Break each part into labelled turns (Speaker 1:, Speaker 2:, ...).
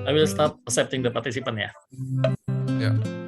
Speaker 1: I will start accepting the participant ya.
Speaker 2: Yeah.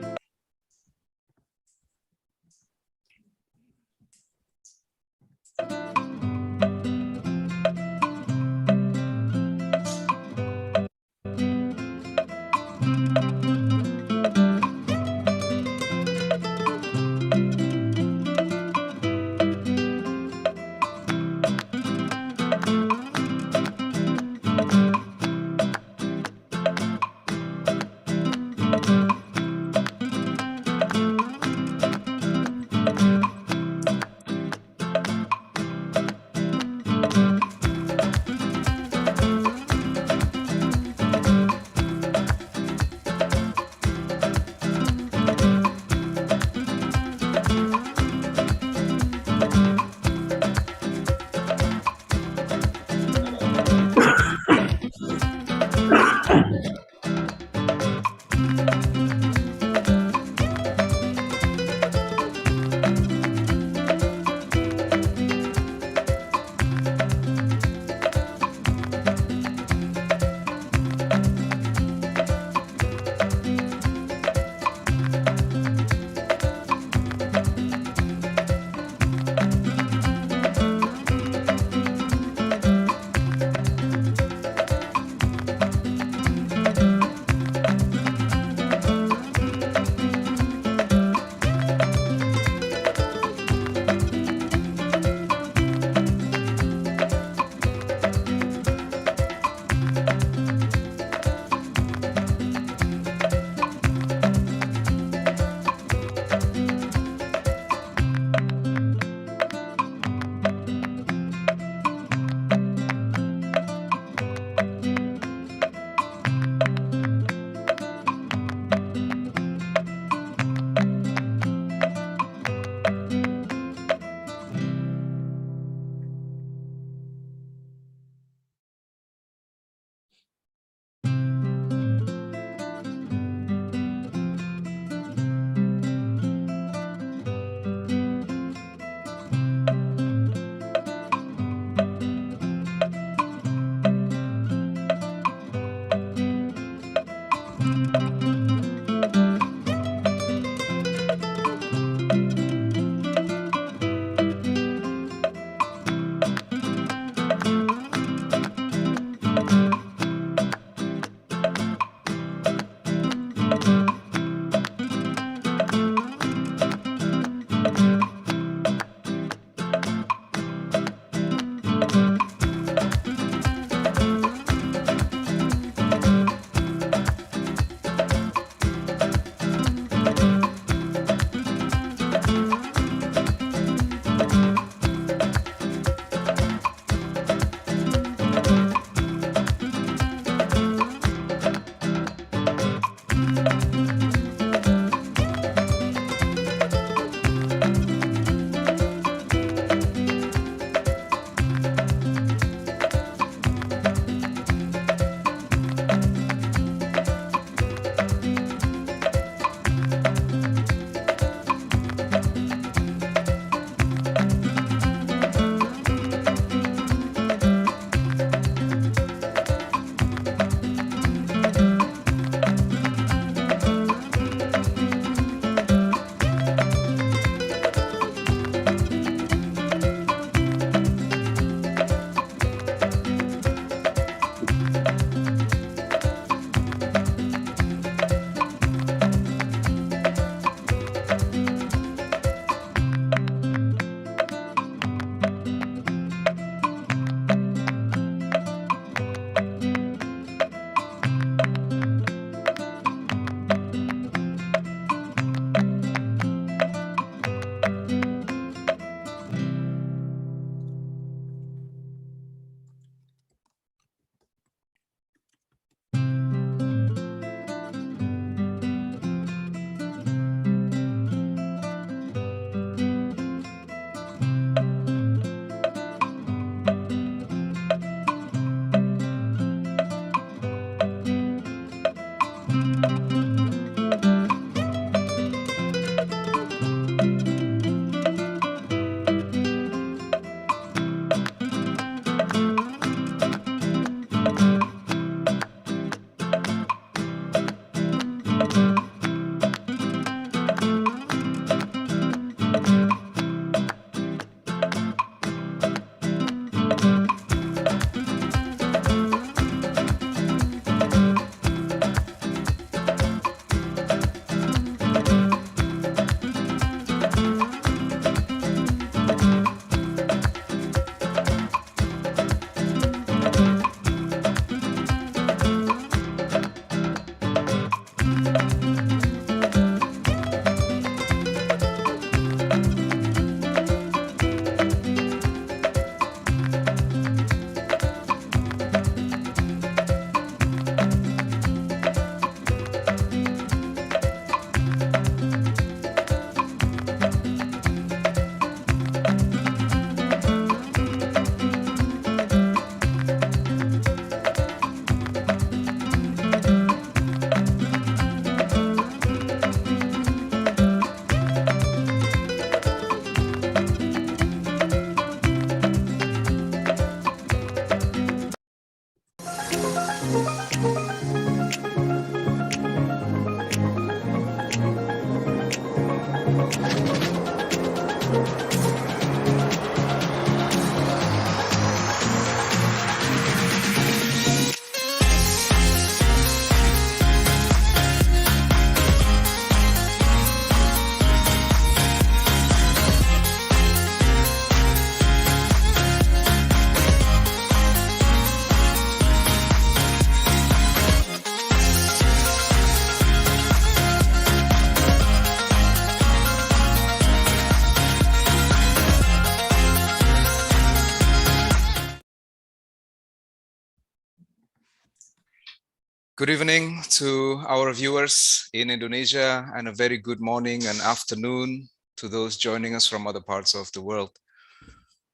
Speaker 2: Good evening to our viewers in Indonesia, and a very good morning and afternoon to those joining us from other parts of the world.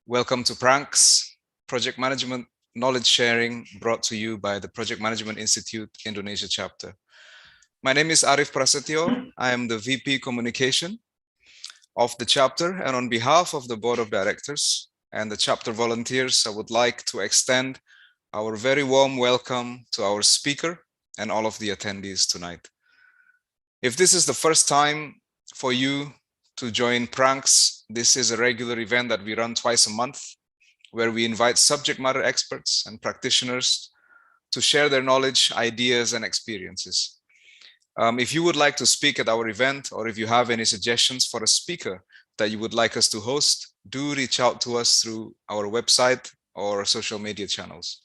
Speaker 2: Welcome to PRANKS, Project Management Knowledge Sharing, brought to you by the Project Management Institute Indonesia chapter. My name is Arif Prasetyo. I am the VP Communication of the chapter, and on behalf of the Board of Directors and the chapter volunteers, I would like to extend our very warm welcome to our speaker and all of the attendees tonight. If this is the first time for you to join PRANKS, this is a regular event that we run twice a month, where we invite subject matter experts and practitioners to share their knowledge, ideas, and experiences. If you would like to speak at our event, or if you have any suggestions for a speaker that you would like us to host, do reach out to us through our website or social media channels.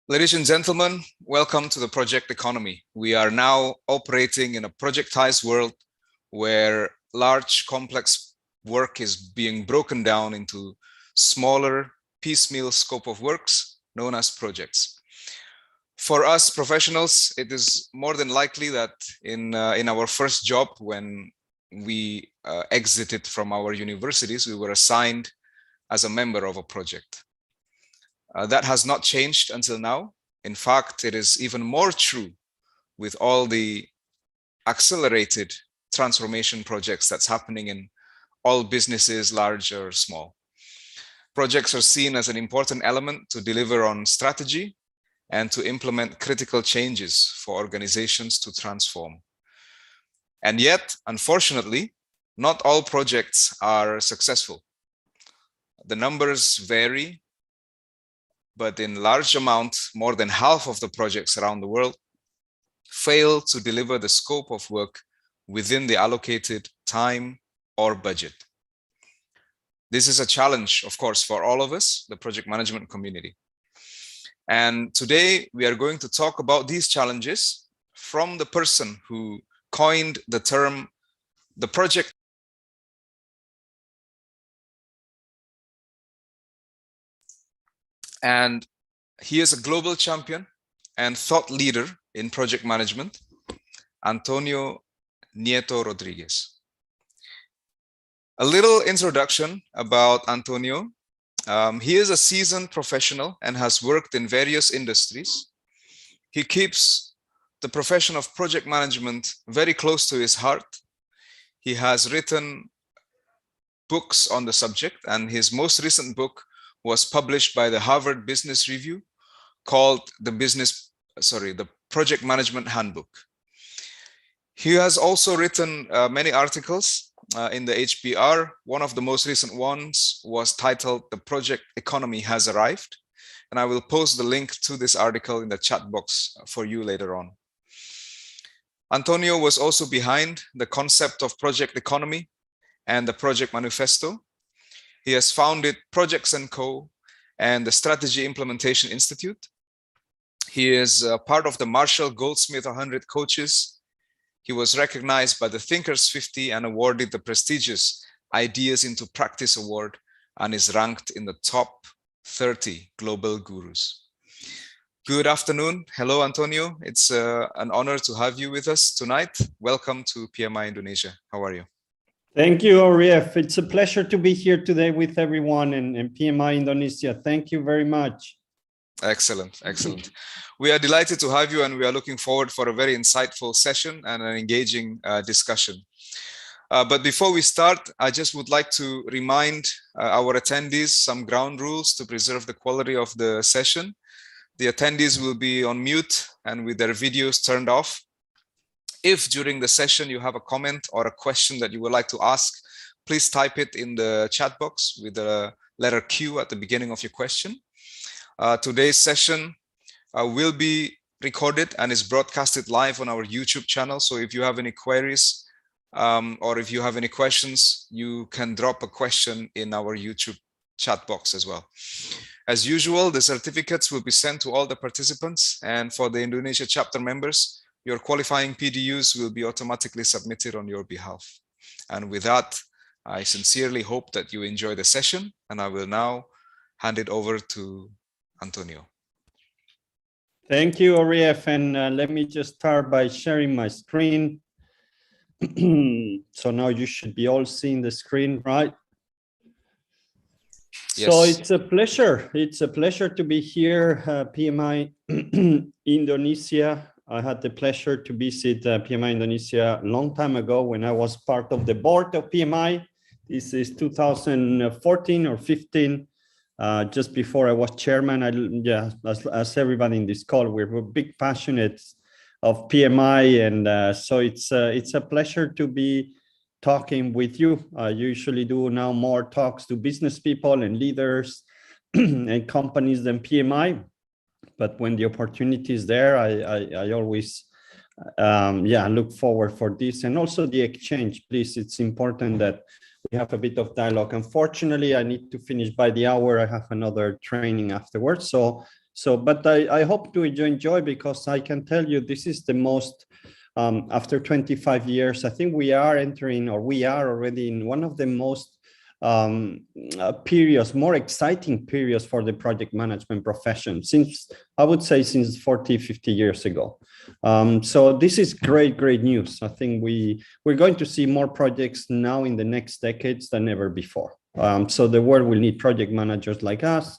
Speaker 2: Ladies and gentlemen, welcome to the project economy. We are now operating in a projectized world where large, complex work is being broken down into smaller, piecemeal scope of works known as projects. For us professionals, it is more than likely that in our first job, when we exited from our universities, we were assigned as a member of a project. That has not changed until now. In fact, it is even more true with all the accelerated transformation projects that's happening in all businesses, large or small. Projects are seen as an important element to deliver on strategy and to implement critical changes for organizations to transform. And yet, unfortunately, not all projects are successful. The numbers vary, but in large amount, more than half of the projects around the world fail to deliver the scope of work within the allocated time or budget. This is a challenge, of course, for all of us, the project management community. And today we are going to talk about these challenges from the person who coined the term, the project. And he is a global champion and thought leader in project management, Antonio Nieto Rodriguez. A little introduction about Antonio. He is a seasoned professional and has worked in various industries. He keeps the profession of project management very close to his heart. He has written books on the subject, and his most recent book was published by the Harvard Business Review, called the Project Management Handbook. He has also written many articles in the HBR. One of the most recent ones was titled "The Project Economy Has Arrived," and I will post the link to this article in the chat box for you later on. Antonio was also behind the concept of project economy and the Project Manifesto. He has founded Projects & Co. and the Strategy Implementation Institute. He is part of the Marshall Goldsmith 100 coaches. He was recognized by the Thinkers 50 and awarded the prestigious Ideas into Practice Award, and is ranked in the top 30 global gurus. Good afternoon. Hello, Antonio. It's an honor to have you with us tonight. Welcome to PMI Indonesia. How are you?
Speaker 3: Thank you, Arif. It's a pleasure to be here today with everyone in PMI Indonesia. Thank you very much.
Speaker 2: Excellent, excellent. We are delighted to have you, and we are looking forward for a very insightful session and an engaging discussion. But before we start, I just would like to remind our attendees some ground rules to preserve the quality of the session. The attendees will be on mute and with their videos turned off. If during the session you have a comment or a question that you would like to ask, please type it in the chat box with the letter Q at the beginning of your question. Today's session will be recorded and is broadcasted live on our YouTube channel. So if you have any queries or if you have any questions, you can drop a question in our YouTube chat box as well. As usual, the certificates will be sent to all the participants, and for the Indonesia chapter members, your qualifying PDUs will be automatically submitted on your behalf. And with that, I sincerely hope that you enjoy the session, and I will now hand it over to Antonio.
Speaker 3: Thank you, Orief, and let me just start by sharing my screen. So now you should be all seeing the screen, right?
Speaker 2: Yes.
Speaker 3: So it's a pleasure. It's a pleasure to be here, PMI Indonesia. I had the pleasure to visit PMI Indonesia a long time ago when I was part of the board of PMI. This is 2014 or 15, just before I was chairman. As everybody in this call, we're big passionates of PMI, and so it's a pleasure to be talking with you. I usually do now more talks to business people and leaders and companies than PMI, but when the opportunity is there, I always look forward for this, and also the exchange. Please, it's important that we have a bit of dialogue. Unfortunately, I need to finish by the hour. I have another training afterwards. But I hope to enjoy, because I can tell you this is the most, after 25 years, I think we are entering, or we are already in one of the most periods, more exciting periods for the project management profession since, I would say, since 40, 50 years ago. So this is great news. I think we're going to see more projects now in the next decades than ever before. So the world will need project managers like us,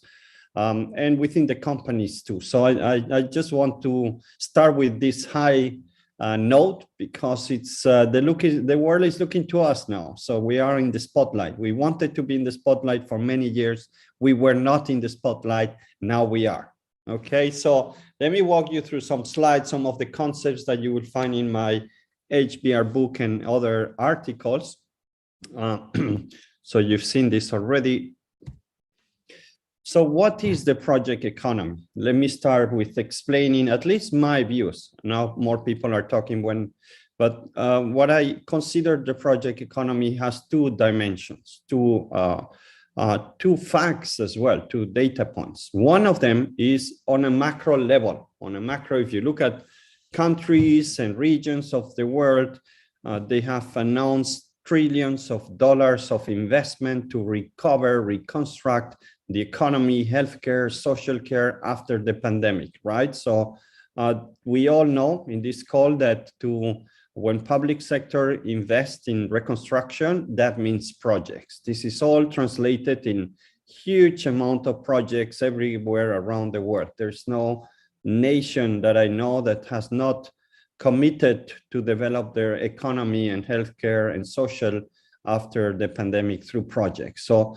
Speaker 3: and within the companies too. So I just want to start with this high note, because it's the world is looking to us now. So we are in the spotlight. We wanted to be in the spotlight for many years. We were not in the spotlight. Now we are. Okay, so let me walk you through some slides, some of the concepts that you will find in my HBR book and other articles. So you've seen this already. So what is the project economy? Let me start with explaining at least my views. Now more people are talking but what I consider the project economy has two dimensions, two facts as well, two data points. One of them is on a macro level. On a macro, if you look at countries and regions of the world, they have announced trillions of dollars of investment to recover, reconstruct the economy, healthcare, social care after the pandemic, right? So we all know in this call that when public sector invests in reconstruction, that means projects. This is all translated in huge amount of projects everywhere around the world. There's no nation that I know that has not committed to develop their economy and healthcare and social after the pandemic through projects. So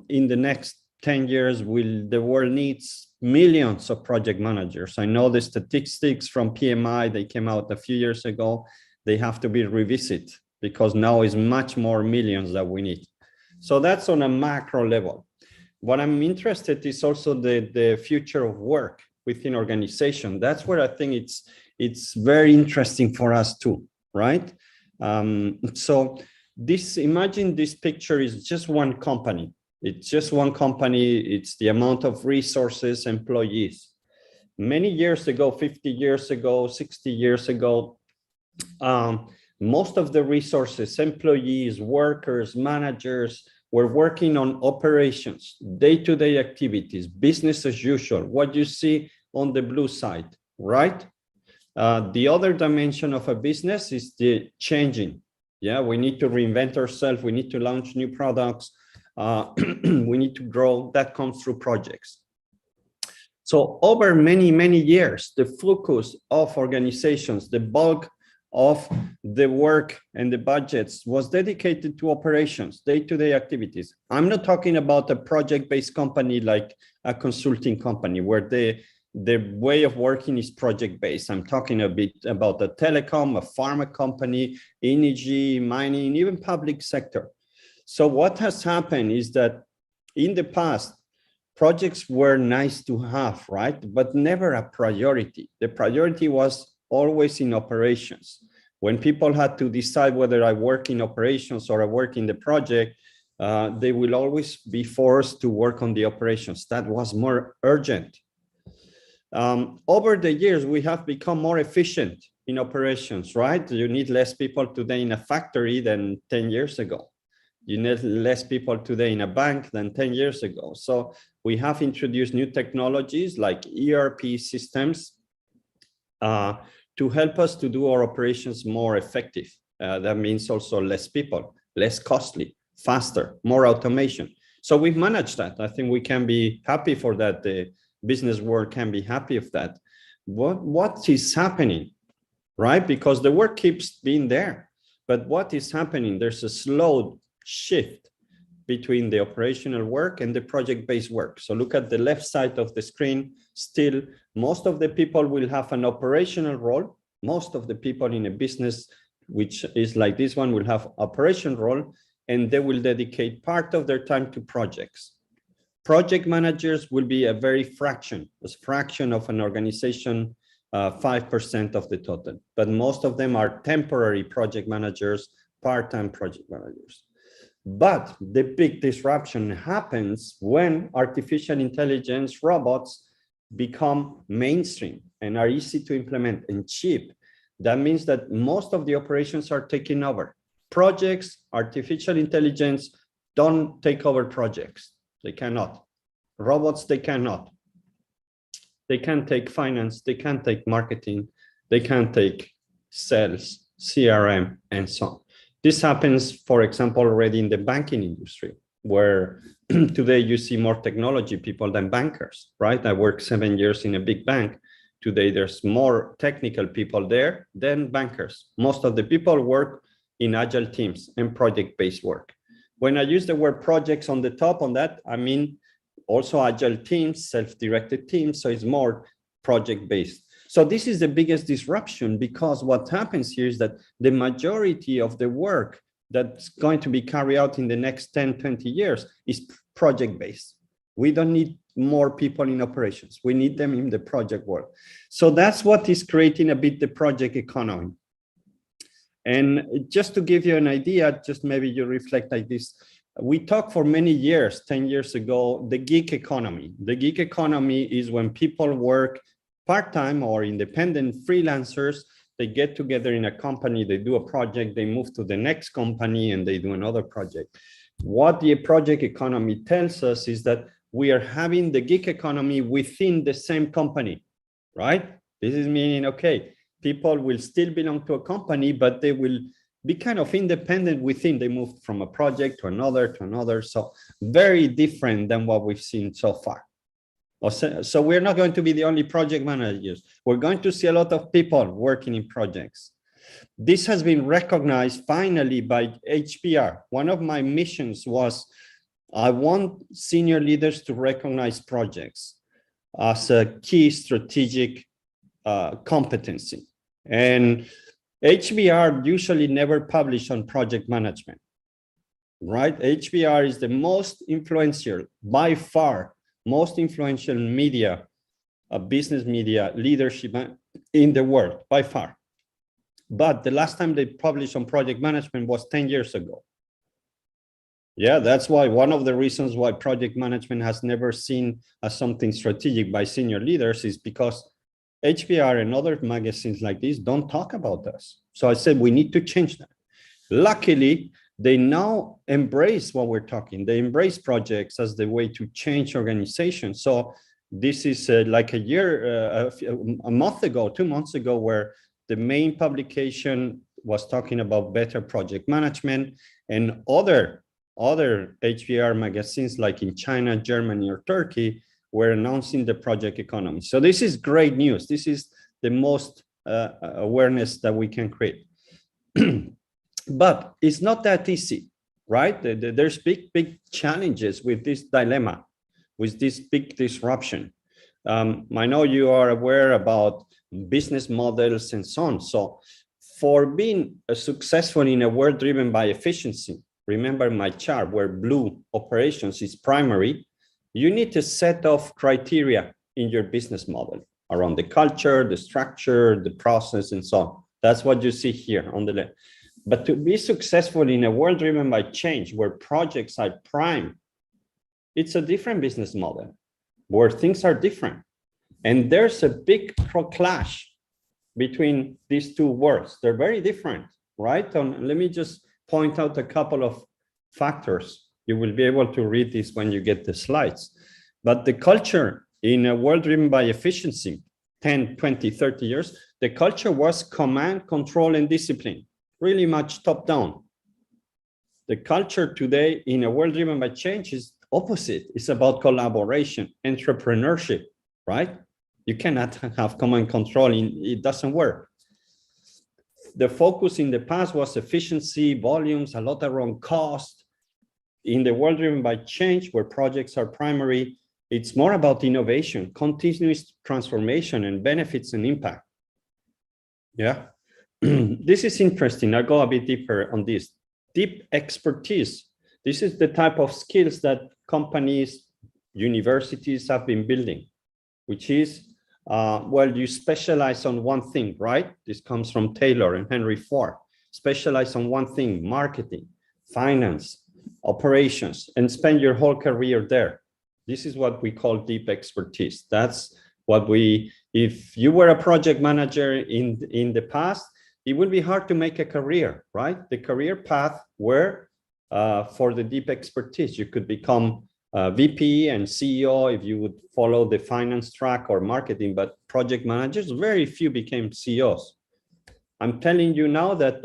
Speaker 3: in the next 10 years, the world needs millions of project managers. I know the statistics from PMI, they came out a few years ago. They have to be revisited, because now is much more millions that we need. So that's on a macro level. What I'm interested is also the future of work within organization. That's where I think it's very interesting for us too, right? So imagine this picture is just one company. It's just one company. It's the amount of resources, employees. Many years ago, 50 years ago, 60 years ago, most of the resources, employees, workers, managers were working on operations, day-to-day activities, business as usual, what you see on the blue side, right? The other dimension of a business is the changing. Yeah, we need to reinvent ourselves. We need to launch new products. We need to grow. That comes through projects. So over many, many years, the focus of organizations, the bulk of the work and the budgets was dedicated to operations, day-to-day activities. I'm not talking about a project-based company like a consulting company where the way of working is project-based. I'm talking a bit about a telecom, a pharma company, energy, mining, even public sector. So what has happened is that in the past, projects were nice to have, right? But never a priority. The priority was always in operations. When people had to decide whether I work in operations or I work in the project, they will always be forced to work on the operations. That was more urgent. Over the years, we have become more efficient in operations, right? You need less people today in a factory than 10 years ago. You need less people today in a bank than 10 years ago. So we have introduced new technologies like ERP systems to help us to do our operations more effective. That means also less people, less costly, faster, more automation. So we've managed that. I think we can be happy for that. The business world can be happy of that. What is happening, right? Because the work keeps being there. But what is happening? There's a slow shift between the operational work and the project-based work. So look at the left side of the screen. Still, most of the people will have an operational role. Most of the people in a business, which is like this one, will have operation role, and they will dedicate part of their time to projects. Project managers will be a fraction of an organization, 5% of the total. But most of them are temporary project managers, part-time project managers. But the big disruption happens when artificial intelligence robots become mainstream and are easy to implement and cheap. That means that most of the operations are taken over. Projects, artificial intelligence don't take over projects. They cannot. Robots, they cannot. They can't take finance, they can't take marketing, they can't take sales, CRM, and so on. This happens, for example, already in the banking industry, where today you see more technology people than bankers, right? I worked 7 years in a big bank. Today, there's more technical people there than bankers. Most of the people work in agile teams and project-based work. When I use the word projects on the top on that, I mean also agile teams, self-directed teams, so it's more project-based. So this is the biggest disruption, because what happens here is that the majority of the work that's going to be carried out in the next 10, 20 years is project-based. We don't need more people in operations. We need them in the project world. So that's what is creating a bit the project economy. And just to give you an idea, just maybe you reflect like this. We talked for many years, 10 years ago, the gig economy. The gig economy is when people work part-time or independent freelancers. They get together in a company, they do a project, they move to the next company and they do another project. What the project economy tells us is that we are having the gig economy within the same company, right? This is meaning, okay, people will still belong to a company, but they will be kind of independent within. They move from a project to another. So very different than what we've seen so far. So we're not going to be the only project managers. We're going to see a lot of people working in projects. This has been recognized finally by HBR. One of my missions was, I want senior leaders to recognize projects as a key strategic competency. And HBR usually never publish on project management, right? HBR is the most influential, by far, most influential media, business media leadership in the world, by far. But the last time they published on project management was 10 years ago. Yeah, that's why one of the reasons why project management has never seen as something strategic by senior leaders is because HBR and other magazines like this don't talk about us. So I said, we need to change that. Luckily, they now embrace what we're talking. They embrace projects as the way to change organizations. So this is like a month ago, 2 months ago, where the main publication was talking about better project management, and other HBR magazines like in China, Germany, or Turkey were announcing the project economy. So this is great news. This is the most awareness that we can create. But it's not that easy, right? There's big challenges with this dilemma, with this big disruption. I know you are aware about business models and so on. So for being successful in a world driven by efficiency, remember my chart where blue operations is primary, you need a set of criteria in your business model around the culture, the structure, the process, and so on. That's what you see here on the left. But to be successful in a world driven by change, where projects are prime, it's a different business model where things are different. And there's a big clash between these two worlds. They're very different, right? Let me just point out a couple of factors. You will be able to read this when you get the slides. But the culture in a world driven by efficiency, 10, 20, 30 years, the culture was command, control, and discipline, really much top down. The culture today in a world driven by change is opposite. It's about collaboration, entrepreneurship, right? You cannot have command control, it doesn't work. The focus in the past was efficiency, volumes, a lot around cost. In the world driven by change, where projects are primary, it's more about innovation, continuous transformation, and benefits and impact. Yeah, this is interesting. I'll go a bit deeper on this. Deep expertise. This is the type of skills that companies, universities have been building, which is, well, you specialize on one thing, right? This comes from Taylor and Henry Ford. Specialize on one thing, marketing, finance, operations, and spend your whole career there. This is what we call deep expertise. That's what if you were a project manager in the past, it would be hard to make a career, right? The career path were for the deep expertise. You could become VP and CEO if you would follow the finance track or marketing, but project managers, very few became CEOs. I'm telling you now that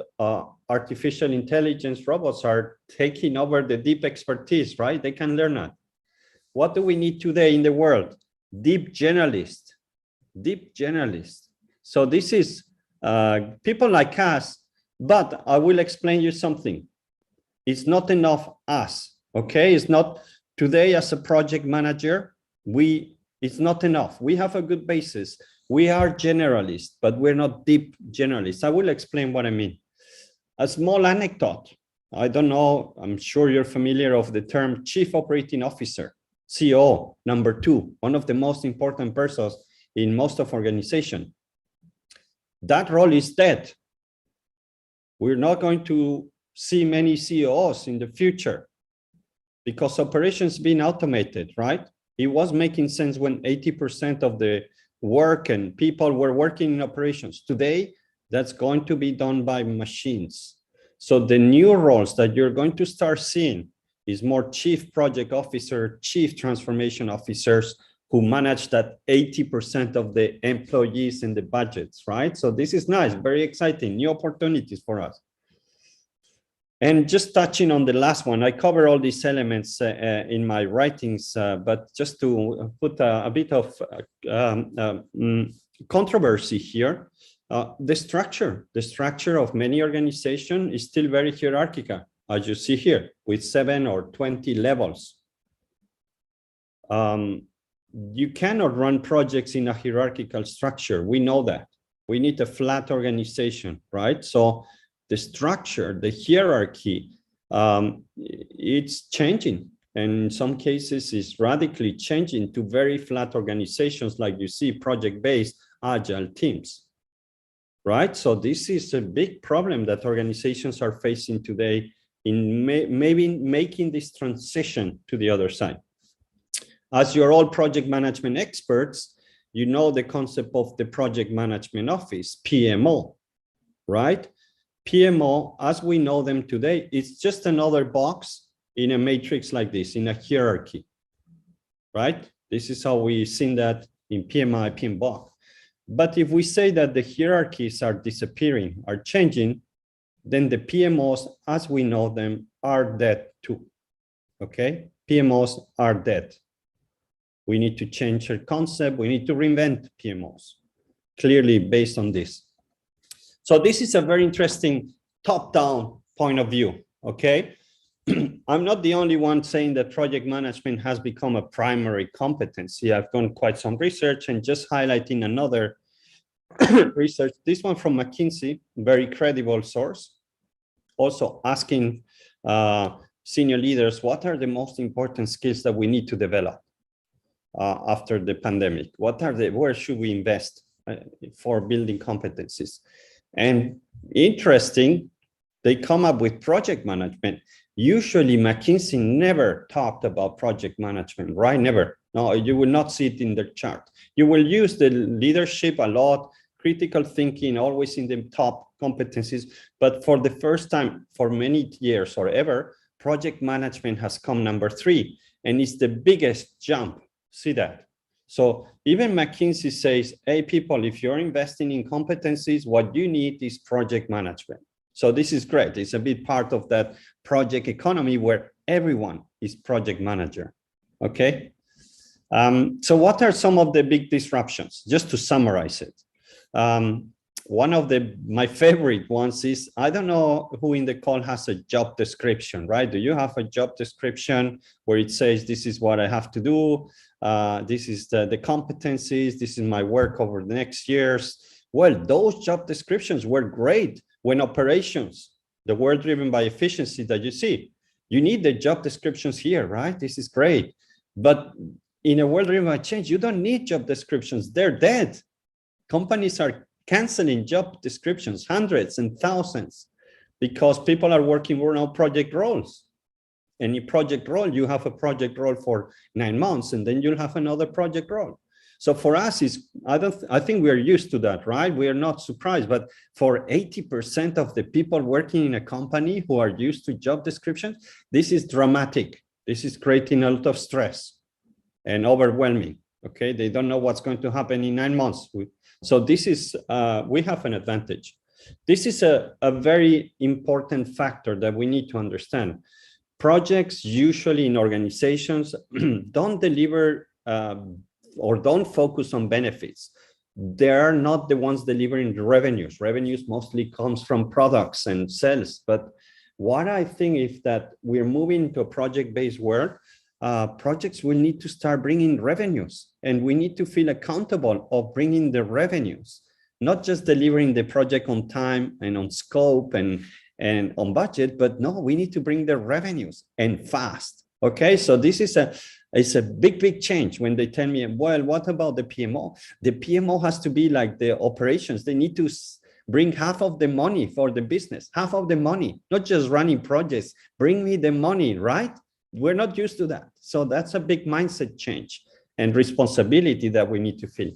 Speaker 3: artificial intelligence robots are taking over the deep expertise, right? They can learn that. What do we need today in the world? Deep generalists, deep generalists. So this is people like us, but I will explain you something. It's not enough us, okay? It's not today as a project manager, it's not enough. We have a good basis. We are generalists, but we're not deep generalists. I will explain what I mean. A small anecdote. I don't know, I'm sure you're familiar of the term Chief Operating Officer, CEO, number 2, one of the most important persons in most of organizations. That role is dead. We're not going to see many CEOs in the future because operations being automated, right? It was making sense when 80% of the work and people were working in operations. Today, that's going to be done by machines. So the new roles that you're going to start seeing is more chief project officer, chief transformation officers who manage that 80% of the employees and the budgets, right? So this is nice, very exciting, new opportunities for us. And just touching on the last one, I cover all these elements in my writings, but just to put a bit of controversy here, the structure of many organizations is still very hierarchical, as you see here, with 7 or 20 levels. You cannot run projects in a hierarchical structure. We know that. We need a flat organization, right? So the structure, the hierarchy, it's changing. And in some cases, it's radically changing to very flat organizations like you see, project-based agile teams, right? So this is a big problem that organizations are facing today in maybe making this transition to the other side. As you're all project management experts, you know the concept of the project management office, PMO, right? PMO, as we know them today, it's just another box in a matrix like this, in a hierarchy, right? This is how we've seen that in PMI, PMBOK. But if we say that the hierarchies are disappearing, are changing, then the PMOs, as we know them, are dead too, okay? PMOs are dead. We need to change our concept. We need to reinvent PMOs, clearly based on this. So this is a very interesting top-down point of view, okay? I'm not the only one saying that project management has become a primary competency. I've done quite some research and just highlighting another research, this one from McKinsey, very credible source, also asking Senior leaders, what are the most important skills that we need to develop after the pandemic? Where should we invest for building competencies? And interesting, they come up with project management. Usually McKinsey never talked about project management, right? Never. No, you will not see it in the chart. You will use the leadership a lot, critical thinking, always in the top competencies. But for the first time for many years or ever, project management has come number 3, and it's the biggest jump. See that? So even McKinsey says, hey, people, if you're investing in competencies, what you need is project management. So this is great. It's a bit part of that project economy where everyone is project manager. Okay. So what are some of the big disruptions? Just to summarize it. One of my favorite ones is, I don't know who in the call has a job description, right? Do you have a job description where it says, this is what I have to do? This is the competencies, this is my work over the next years. Well, those job descriptions were great when operations, the world driven by efficiency that you see. You need the job descriptions here, right? This is great. But in a world driven by change, you don't need job descriptions. They're dead. Companies are canceling job descriptions, hundreds and thousands, because people are working more on project roles. Any project role, you have a project role for 9 months, and then you'll have another project role. So for us, I think we are used to that, right? We are not surprised, but for 80% of the people working in a company who are used to job descriptions, this is dramatic. This is creating a lot of stress and overwhelming. Okay, they don't know what's going to happen in 9 months. So this is, we have an advantage. This is a very important factor that we need to understand. Projects usually in organizations don't deliver or don't focus on benefits. They're not the ones delivering the revenues. Revenues mostly comes from products and sales. But what I think is that we're moving to a project-based world. Projects will need to start bringing revenues, and we need to feel accountable of bringing the revenues, not just delivering the project on time and on scope and on budget, but no, we need to bring the revenues and fast. Okay, so this is a big change when they tell me, well, what about the PMO? The PMO has to be like the operations. They need to bring half of the money for the business, half of the money, not just running projects. Bring me the money, right? We're not used to that. So that's a big mindset change and responsibility that we need to feel.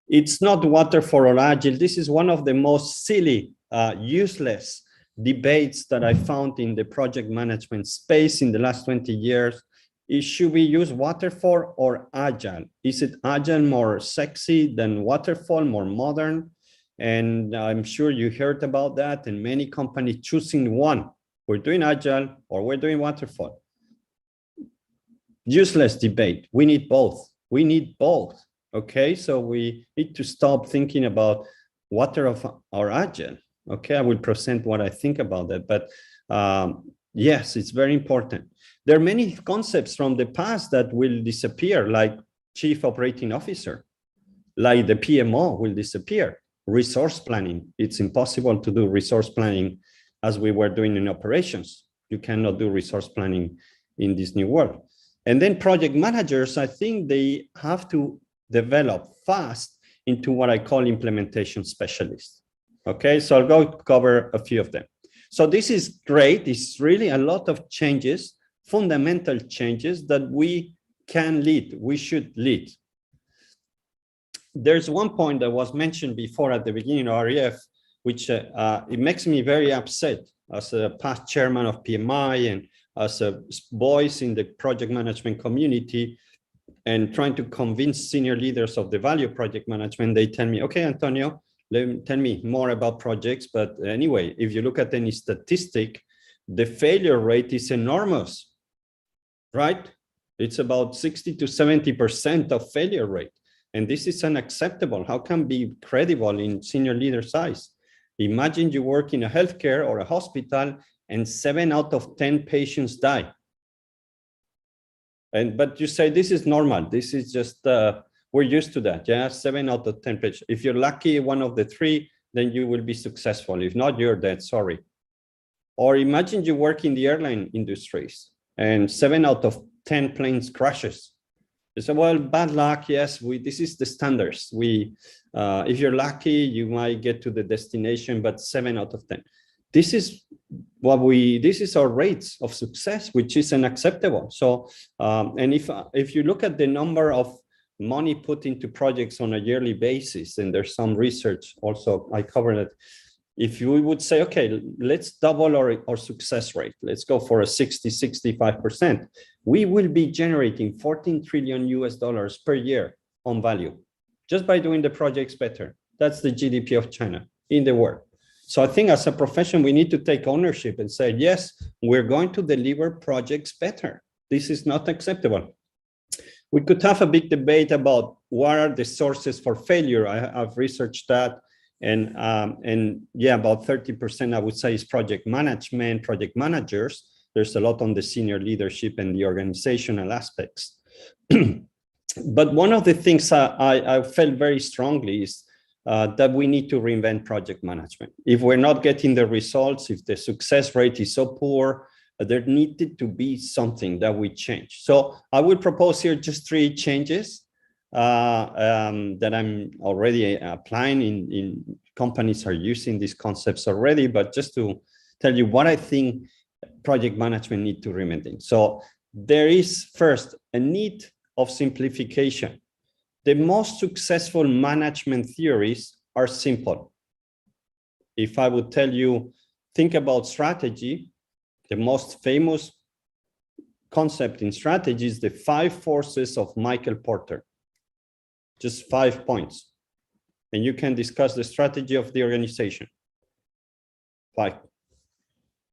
Speaker 3: It's not waterfall or agile. This is one of the most silly, useless debates that I found in the project management space in the last 20 years. Should we use waterfall or agile? Is it agile more sexy than waterfall, more modern? And I'm sure you heard about that, and many companies choosing one. We're doing agile or we're doing waterfall. Useless debate. We need both. We need both. Okay, so we need to stop thinking about waterfall or agile. Okay, I will present what I think about that. But yes, it's very important. There are many concepts from the past that will disappear, like chief operating officer, like the PMO will disappear. Resource planning. It's impossible to do resource planning as we were doing in operations. You cannot do resource planning in this new world. And then project managers, I think they have to develop fast into what I call implementation specialists. Okay, so I'll go cover a few of them. So this is great. It's really a lot of changes, fundamental changes that we can lead, we should lead. There's one point that was mentioned before at the beginning of REF, which it makes me very upset as a past chairman of PMI and as a voice in the project management community and trying to convince senior leaders of the value of project management. They tell me, okay, Antonio, tell me more about projects. But anyway, if you look at any statistic, the failure rate is enormous, right? It's about 60 to 70% of failure rate. And this is unacceptable. How can be credible in senior leader size? Imagine you work in a healthcare or a hospital and 7 out of 10 patients die. But you say this is normal. This is just, we're used to that. Yeah, 7 out of 10 patients. If you're lucky, one of the 3, then you will be successful. If not, you're dead, sorry. Or imagine you work in the airline industries and 7 out of 10 planes crashes. You say, well, bad luck. Yes, this is the standards. If you're lucky, you might get to the destination, but 7 out of 10. This is our rates of success, which is unacceptable. So, and if you look at the number of money put into projects on a yearly basis, and there's some research also, I covered it. If we would say, okay, let's double our success rate, let's go for a 65%, we will be generating $14 trillion per year on value, just by doing the projects better. That's the GDP of China in the world. So I think as a profession, we need to take ownership and say, yes, we're going to deliver projects better. This is not acceptable. We could have a big debate about what are the sources for failure. I've researched that. And yeah, about 30%, I would say, is project management, project managers. There's a lot on the senior leadership and the organizational aspects. But one of the things I felt very strongly is that we need to reinvent project management. If we're not getting the results, if the success rate is so poor, there needed to be something that we change. So I will propose here just 3 changes that I'm already applying in companies are using these concepts already, but just to tell you what I think project management need to reinvent. So there is first a need of simplification. The most successful management theories are simple. If I would tell you, think about strategy, the most famous concept in strategy is the 5 forces of Michael Porter. Just 5 points. And you can discuss the strategy of the organization. Like,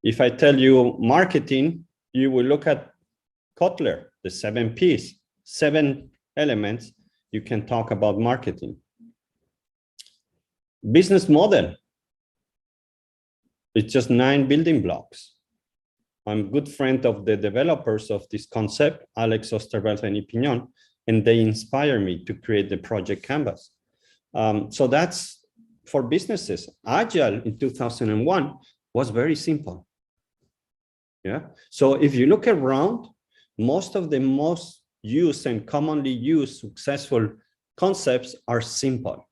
Speaker 3: if I tell you marketing, you will look at Kotler, the 7 Ps, 7 elements you can talk about marketing. Business model. It's just 9 building blocks. I'm a good friend of the developers of this concept, Alex Osterwald and Ipignon, and they inspire me to create the project canvas. So that's for businesses. Agile in 2001 was very simple. Yeah. So if you look around, most of the most used and commonly used successful concepts are simple.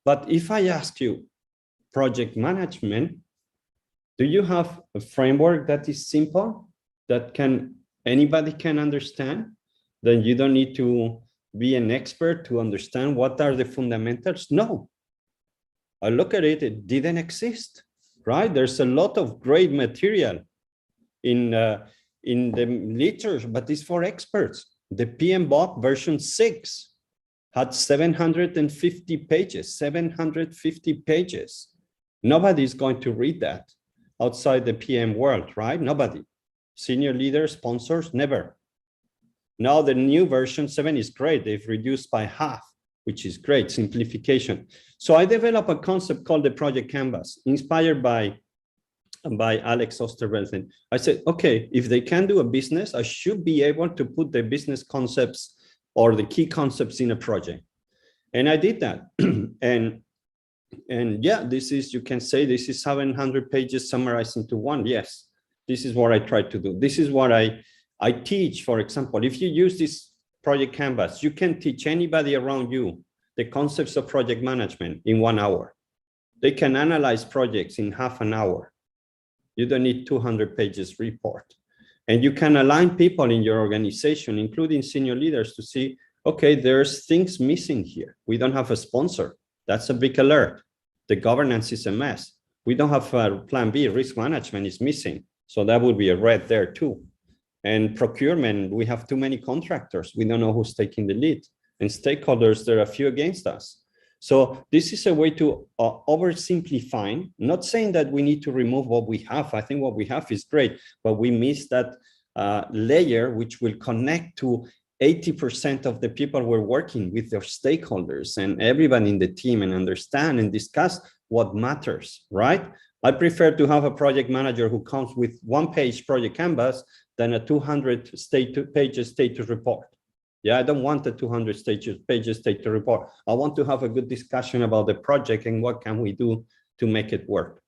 Speaker 3: But if I ask you project management, do you have a framework that is simple, that anybody can understand? Then you don't need to be an expert to understand what are the fundamentals. No, I look at it, it didn't exist, right? There's a lot of great material in the literature, but it's for experts. The PMBOK version 6 had 750 pages, 750 pages. Nobody's going to read that outside the PM world, right? Nobody. Senior leaders, sponsors, never. Now the new version 7 is great. They've reduced by half, which is great, simplification. So I developed a concept called the project canvas, inspired by Alex Osterwald. I said, okay, if they can do a business, I should be able to put the business concepts or the key concepts in a project. And I did that. and yeah, this is, you can say this is 700 pages summarized into one. Yes, this is what I tried to do. This is what I teach. For example, if you use this project canvas, you can teach anybody around you the concepts of project management in 1 hour. They can analyze projects in half an hour. You don't need 200 pages report. And you can align people in your organization, including senior leaders, to see, okay, there's things missing here. We don't have a sponsor. That's a big alert. The governance is a mess. We don't have a plan B, risk management is missing. So that would be a red there too. And procurement, we have too many contractors. We don't know who's taking the lead. And stakeholders, there are a few against us. So this is a way to oversimplify, not saying that we need to remove what we have. I think what we have is great, but we miss that layer which will connect to 80% of the people we're working with, their stakeholders and everybody in the team, and understand and discuss what matters, right? I prefer to have a project manager who comes with 1-page project canvas than a 200-page status report. Yeah, I don't want a 200-page status report. I want to have a good discussion about the project and what can we do to make it work.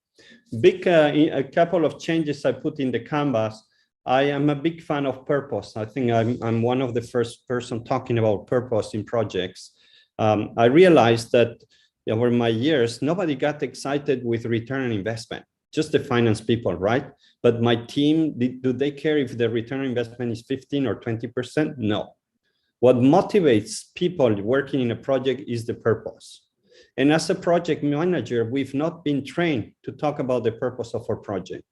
Speaker 3: A couple of changes I put in the canvas. I am a big fan of purpose. I think I'm one of the first person talking about purpose in projects. I realized that over my years, nobody got excited with return on investment, just the finance people, right? But my team, do they care if the return on investment is 15 or 20%? No. What motivates people working in a project is the purpose. And as a project manager, we've not been trained to talk about the purpose of our project.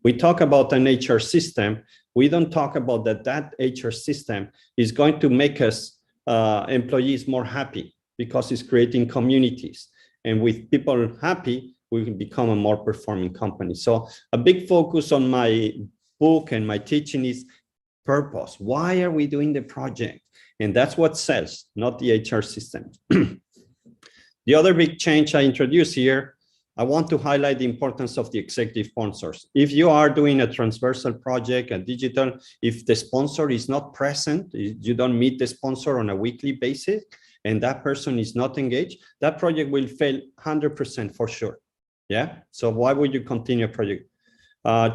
Speaker 3: We talk about an HR system. We don't talk about that HR system is going to make us employees more happy because it's creating communities. And with people happy, we can become a more performing company. So a big focus on my book and my teaching is purpose. Why are we doing the project? And that's what sells, not the HR system. The other big change I introduce here, I want to highlight the importance of the executive sponsors. If you are doing a transversal project, a digital, if the sponsor is not present, you don't meet the sponsor on a weekly basis, and that person is not engaged, that project will fail 100% for sure. Yeah. So why would you continue a project?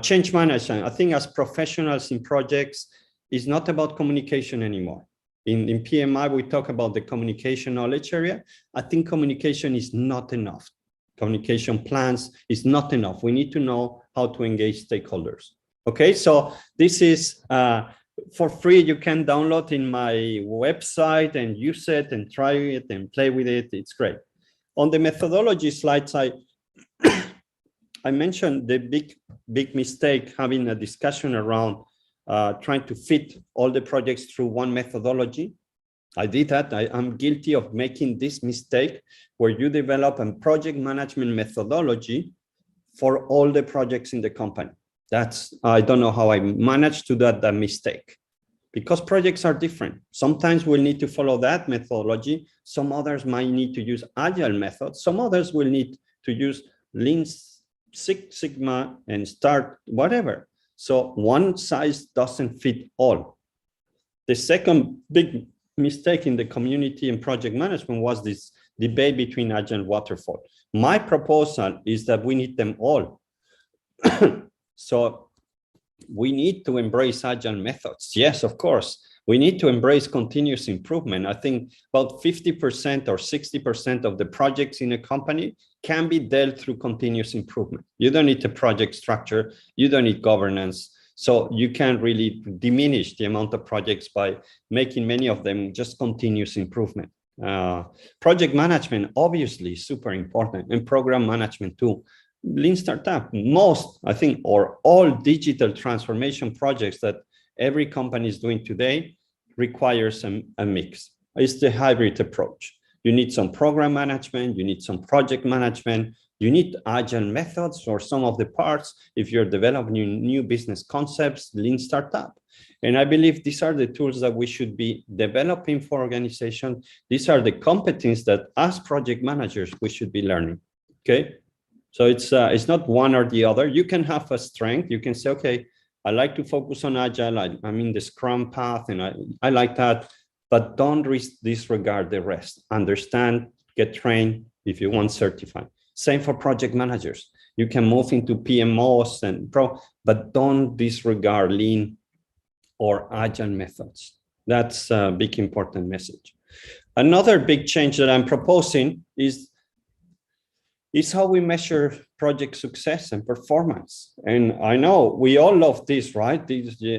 Speaker 3: Change management. I think as professionals in projects, it's not about communication anymore. In PMI, we talk about the communication knowledge area. I think communication is not enough. Communication plans is not enough. We need to know how to engage stakeholders. Okay, so this is for free. You can download in my website and use it and try it and play with it. It's great. On the methodology slides, I mentioned the big mistake having a discussion around trying to fit all the projects through one methodology. I did that. I'm guilty of making this mistake where you develop a project management methodology for all the projects in the company. I don't know how I managed to do that mistake because projects are different. Sometimes we'll need to follow that methodology. Some others might need to use agile methods. Some others will need to use Lean Six Sigma and start whatever. So one size doesn't fit all. The second big mistake in the community and project management was this debate between agile and waterfall. My proposal is that we need them all. So we need to embrace agile methods. Yes, of course. We need to embrace continuous improvement. I think about 50% or 60% of the projects in a company can be dealt through continuous improvement. You don't need a project structure. You don't need governance. So you can really diminish the amount of projects by making many of them just continuous improvement. Project management, obviously, super important, and program management too. Lean Startup, most, I think, or all digital transformation projects that every company is doing today requires a mix. It's the hybrid approach. You need some program management, you need some project management, you need agile methods for some of the parts. If you're developing new business concepts, Lean Startup. And I believe these are the tools that we should be developing for organizations. These are the competencies that as project managers, we should be learning, okay? So it's not one or the other. You can have a strength. You can say, okay, I like to focus on agile. I'm in the Scrum path and I like that, but don't disregard the rest. Understand, get trained if you want certified. Same for project managers. You can move into PMOs and but don't disregard Lean or agile methods. That's a big important message. Another big change that I'm proposing is how we measure project success and performance. And I know we all love this, right?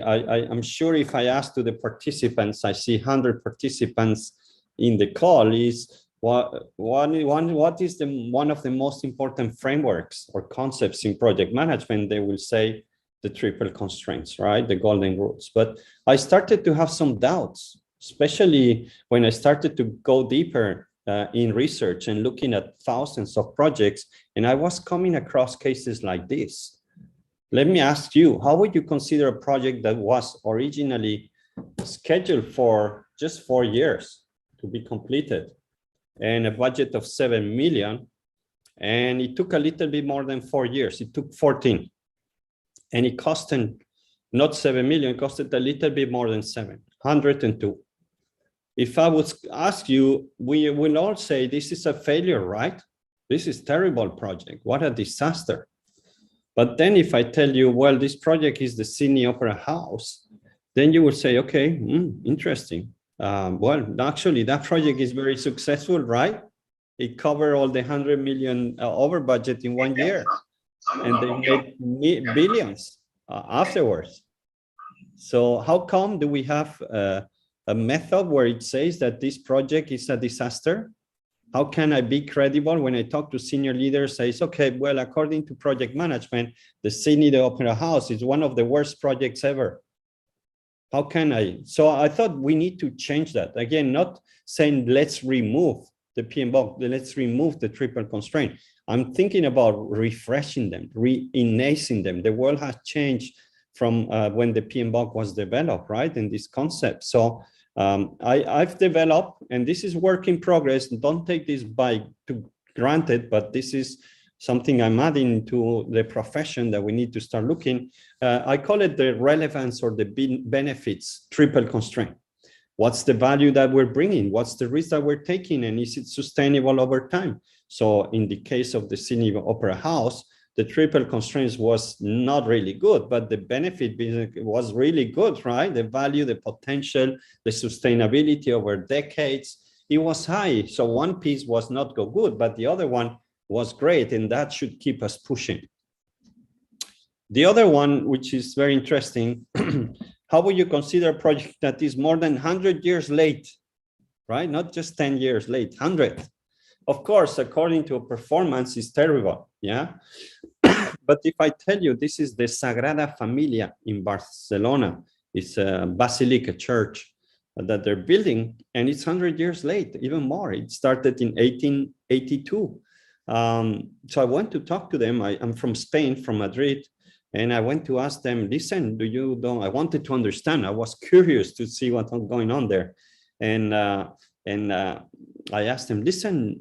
Speaker 3: I'm sure if I ask to the participants, I see 100 participants in the call, is what is one of the most important frameworks or concepts in project management? They will say the triple constraints, right? The golden rules. But I started to have some doubts, especially when I started to go deeper in research and looking at thousands of projects, and I was coming across cases like this. Let me ask you, how would you consider a project that was originally scheduled for just 4 years to be completed and a budget of 7 million, and it took a little bit more than 4 years, it took 14, and it costed not 7 million, it costed a little bit more than 102. If I would ask you, we will all say this is a failure, right? This is a terrible project. What a disaster. But then if I tell you, well, this project is the Sydney Opera House, then you will say, okay, interesting. Well, actually, that project is very successful, right? It covered all the 100 million over budget in 1 year, and they made billions afterwards. So how come do we have a method where it says that this project is a disaster? How can I be credible when I talk to senior leaders? Says, okay, well, according to project management, the Sydney Opera House is one of the worst projects ever. How can I? So I thought we need to change that. Again, not saying let's remove the PMBOK, let's remove the triple constraint. I'm thinking about refreshing them, re-enacting them. The world has changed from when the PMBOK was developed, right? In this concept. So I've developed, and this is work in progress. Don't take this to granted, but this is something I'm adding to the profession that we need to start looking. I call it the relevance or the benefits triple constraint. What's the value that we're bringing? What's the risk that we're taking? And is it sustainable over time? So in the case of the Sydney Opera House, the triple constraints was not really good, but the benefit was really good, right? The value, the potential, the sustainability over decades, it was high. So one piece was not go good, but the other one was great, and that should keep us pushing. The other one, which is very interesting, how would you consider a project that is more than 100 years late, right? Not just 10 years late, 100. Of course, according to a performance is terrible, yeah? But if I tell you this is the Sagrada Familia in Barcelona, it's a basilica church that they're building, and it's 100 years late, even more. It started in 1882. So I went to talk to them. I'm from Spain, from Madrid, and I went to ask them, listen, I wanted to understand. I was curious to see what's going on there. And I asked them, listen,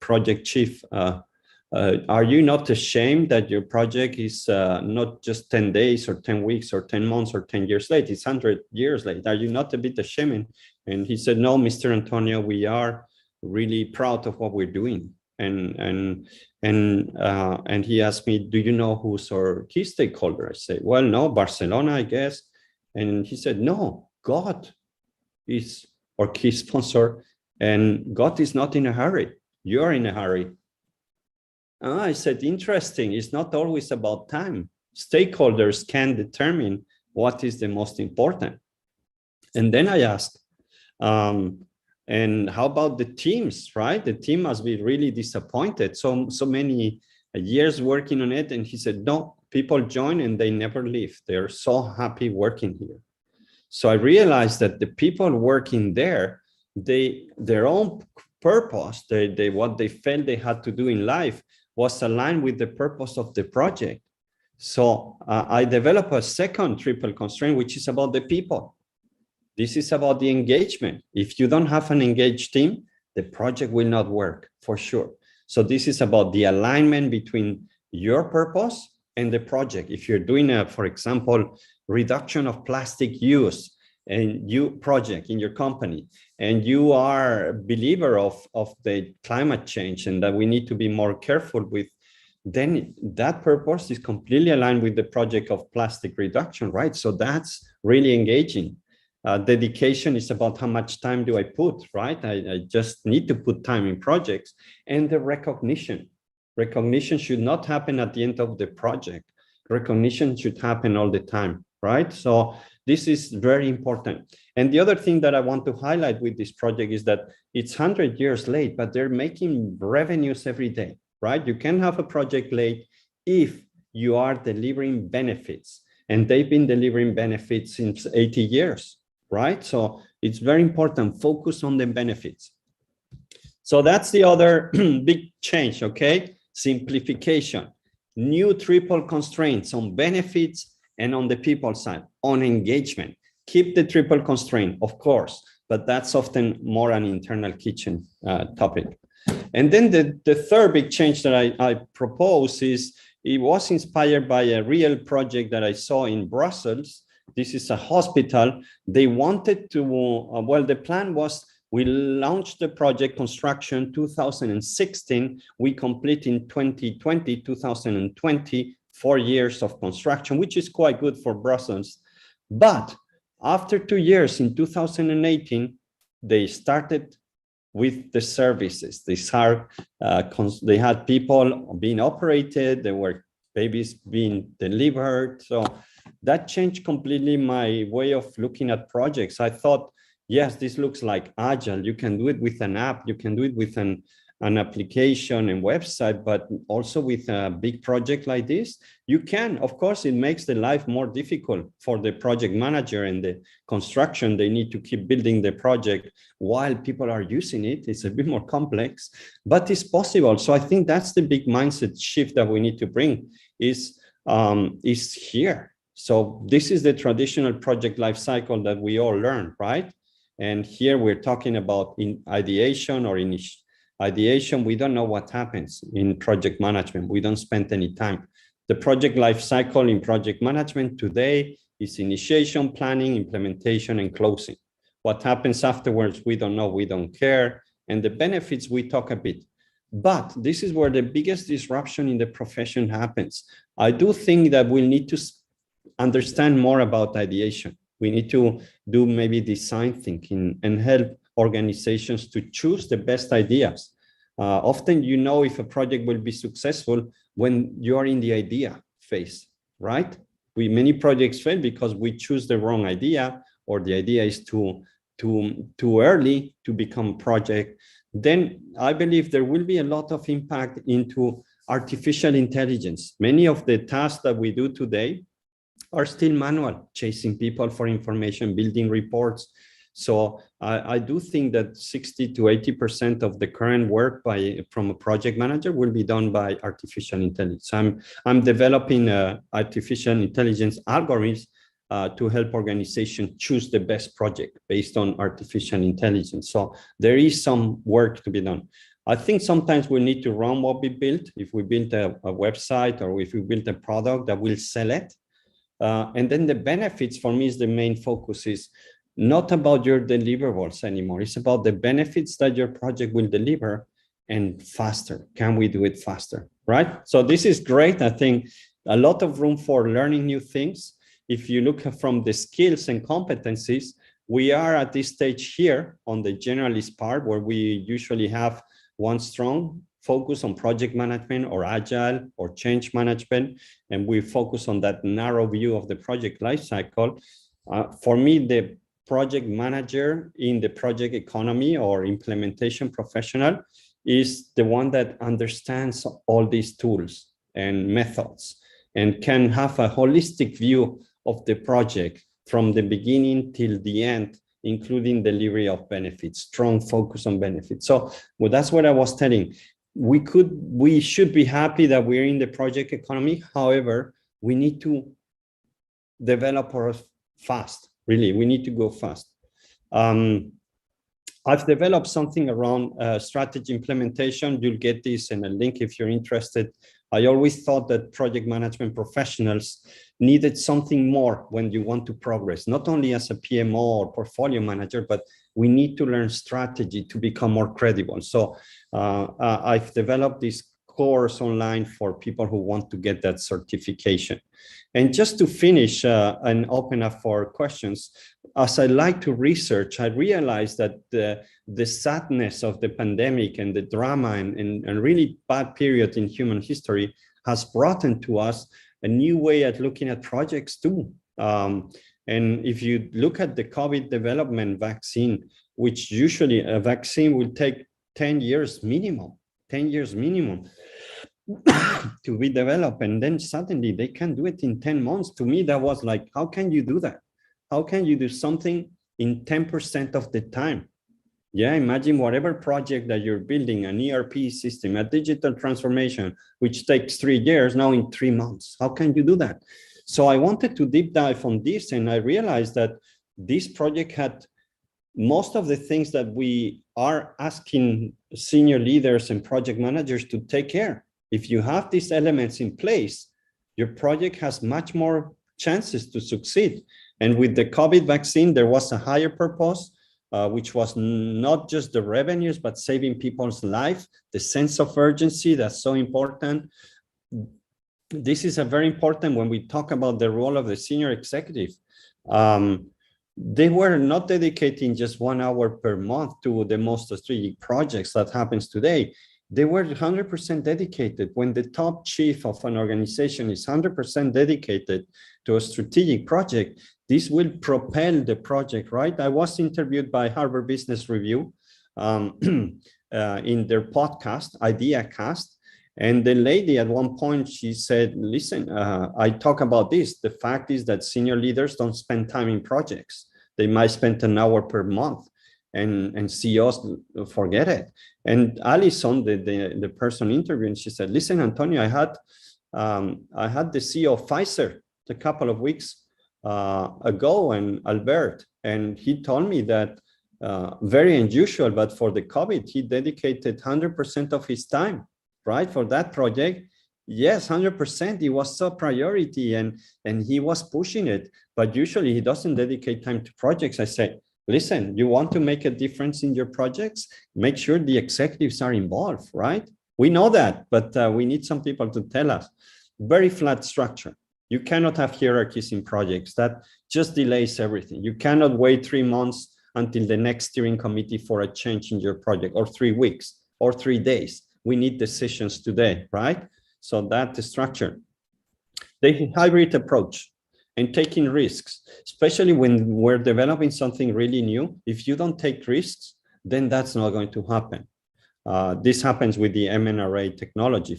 Speaker 3: project chief, are you not ashamed that your project is not just 10 days or 10 weeks or 10 months or 10 years late, it's 100 years late? Are you not a bit ashamed? And he said, no, Mr. Antonio, we are really proud of what we're doing. And he asked me, do you know who's our key stakeholder? I said, well, no, Barcelona, I guess. And he said, no, God is our key sponsor, and God is not in a hurry. You're in a hurry. I said, interesting. It's not always about time. Stakeholders can determine what is the most important. And then I asked, and how about the teams, right? The team must be really disappointed. So many years working on it. And he said, no, people join and they never leave. They're so happy working here. So I realized that the people working there, their own purpose, what they felt they had to do in life was aligned with the purpose of the project. So I developed a second triple constraint, which is about the people. This is about the engagement. If you don't have an engaged team, the project will not work for sure. So this is about the alignment between your purpose and the project. If you're doing for example, reduction of plastic use and project in your company, and you are a believer of the climate change and that we need to be more careful with, then that purpose is completely aligned with the project of plastic reduction, right? So that's really engaging. Dedication is about how much time do I put, right? I just need to put time in projects. And the recognition. Recognition should not happen at the end of the project. Recognition should happen all the time, right? So this is very important. And the other thing that I want to highlight with this project is that it's 100 years late, but they're making revenues every day, right? You can have a project late if you are delivering benefits, and they've been delivering benefits since 80 years, right? So it's very important, focus on the benefits. So that's the other big change, okay? Simplification, new triple constraints on benefits and on the people side, on engagement. Keep the triple constraint, of course, but that's often more an internal kitchen topic. And then the third big change that I propose is, it was inspired by a real project that I saw in Brussels. This is a hospital. They wanted to, well, the plan was, we launched the project construction 2016. We complete in 2020, 4 years of construction, which is quite good for Brussels. But after 2 years, in 2018, they started with the services. They had people being operated, there were babies being delivered. So that changed completely my way of looking at projects. I thought, yes, this looks like agile. You can do it with an app, you can do it with an application and website, but also with a big project like this, you can. Of course, it makes the life more difficult for the project manager and the construction. They need to keep building the project while people are using it. It's a bit more complex, but it's possible. So I think that's the big mindset shift that we need to bring is here. So this is the traditional project life cycle that we all learn, right? And here we're talking about in ideation or ideation. We don't know what happens in project management. We don't spend any time. The project life cycle in project management today is initiation, planning, implementation, and closing. What happens afterwards, we don't know, we don't care. And the benefits, we talk a bit. But this is where the biggest disruption in the profession happens. I do think that we'll need to understand more about ideation. We need to do maybe design thinking and help organizations to choose the best ideas. Often, you know, if a project will be successful when you're in the idea phase, right? Many projects fail because we choose the wrong idea, or the idea is too early to become a project. Then I believe there will be a lot of impact into artificial intelligence. Many of the tasks that we do today are still manual, chasing people for information, building reports. So I do think that 60 to 80% of the current work from a project manager will be done by artificial intelligence. I'm developing artificial intelligence algorithms to help organizations choose the best project based on artificial intelligence. So there is some work to be done. I think sometimes we need to run what we built. If we build a website, or if we build a product, that will sell it. And then the benefits, for me, is the main focus is not about your deliverables anymore. It's about the benefits that your project will deliver, and faster. Can we do it faster, right? So this is great. I think a lot of room for learning new things. If you look from the skills and competencies, we are at this stage here on the generalist part, where we usually have one strong focus on project management or agile or change management, and we focus on that narrow view of the project lifecycle. For me, the project manager in the project economy or implementation professional is the one that understands all these tools and methods and can have a holistic view of the project from the beginning till the end, including delivery of benefits, strong focus on benefits. So well, that's what I was telling. We should be happy that we're in the project economy. However, we need to develop ours fast. Really, we need to go fast. I've developed something around strategy implementation. You'll get this in a link if you're interested. I always thought that project management professionals needed something more when you want to progress, not only as a PMO or portfolio manager, but we need to learn strategy to become more credible. So I've developed this course online for people who want to get that certification. And just to finish and open up for questions, as I like to research, I realized that the sadness of the pandemic and the drama and really bad period in human history has brought into us a new way at looking at projects too. And if you look at the COVID development vaccine, which usually a vaccine will take 10 years minimum, 10 years minimum to be developed, and then suddenly they can do it in 10 months. To me, that was like, how can you do that? How can you do something in 10% of the time? Yeah, imagine whatever project that you're building, an ERP system, a digital transformation, which takes 3 years, now in 3 months. How can you do that? So I wanted to deep dive on this, and I realized that this project had most of the things that we are asking senior leaders and project managers to take care. If you have these elements in place, your project has much more chances to succeed. And with the COVID vaccine, there was a higher purpose, which was not just the revenues, but saving people's life, the sense of urgency that's so important. this is a very important when we talk about the role of the senior executive. They were not dedicating just 1 hour per month to the most strategic projects that happens today. They were 100% dedicated. When the top chief of an organization is 100% dedicated to a strategic project, this will propel the project, right? I was interviewed by Harvard Business Review in their podcast, IdeaCast. And the lady at one point, she said, listen, I talk about this. The fact is that senior leaders don't spend time in projects. They might spend an hour per month, and CEOs forget it. And Alison, the person interviewing, she said, listen, Antonio, I had the CEO of Pfizer a couple of weeks ago, and Albert, and he told me that very unusual, but for the COVID, he dedicated 100% of his time, right, for that project. Yes, 100%. It was a priority, and he was pushing it. But usually he doesn't dedicate time to projects. I say, listen, you want to make a difference in your projects? Make sure the executives are involved, right? We know that, but we need some people to tell us. Very flat structure. You cannot have hierarchies in projects. That just delays everything. You cannot wait 3 months until the next steering committee for a change in your project, or 3 weeks, or 3 days. We need decisions today, right? So that's the structure. The hybrid approach and taking risks, especially when we're developing something really new. If you don't take risks, then that's not going to happen. This happens with the MNRA technology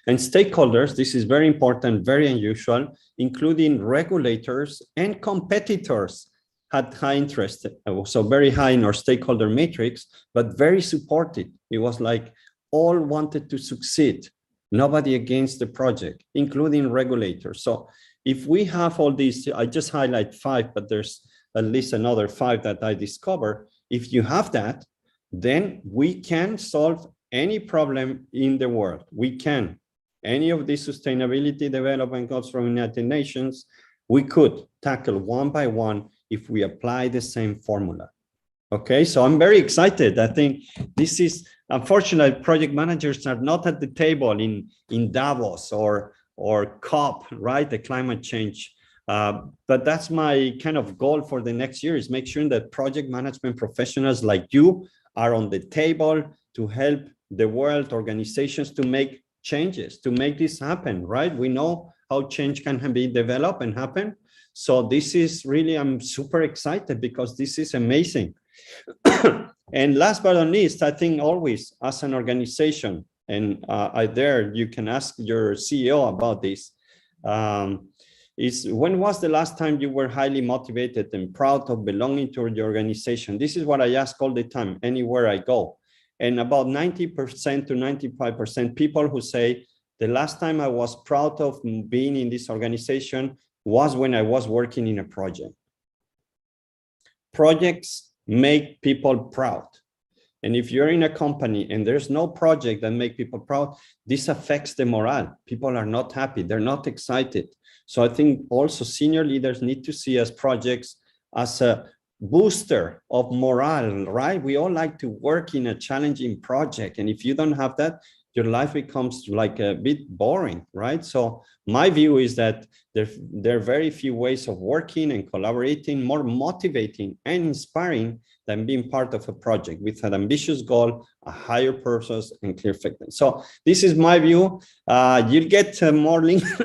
Speaker 3: and stakeholders. This is very important, very unusual, including regulators and competitors had high interest. So very high in our stakeholder matrix, but very supportive. It was like all wanted to succeed. Nobody against the project, including regulators. So if we have all these, I just highlight 5, but there's at least another 5 that I discovered. If you have that, then we can solve any problem in the world. We can. Any of these sustainability development goals from United Nations, we could tackle one by one if we apply the same formula. Okay, so I'm very excited. I think this is, unfortunately, project managers are not at the table in Davos or COP, right? The climate change. But that's my kind of goal for the next year, is make sure that project management professionals like you are on the table to help the world, organizations to make changes, to make this happen, right? We know how change can be developed and happen. So this is really, I'm super excited because this is amazing. And last but not least, I think always as an organization, and you can ask your CEO about this, is when was the last time you were highly motivated and proud of belonging to the organization? This is what I ask all the time, anywhere I go. And about 90% to 95% people who say, the last time I was proud of being in this organization was when I was working in a project. Projects make people proud. And if you're in a company and there's no project that make people proud, this affects the morale. People are not happy. They're not excited. So I think also senior leaders need to see as projects as a booster of morale, right? We all like to work in a challenging project. And if you don't have that, your life becomes like a bit boring, right? So my view is that there are very few ways of working and collaborating more motivating and inspiring than being part of a project with an ambitious goal, a higher purpose, and clear focus. So this is my view. You'll get more links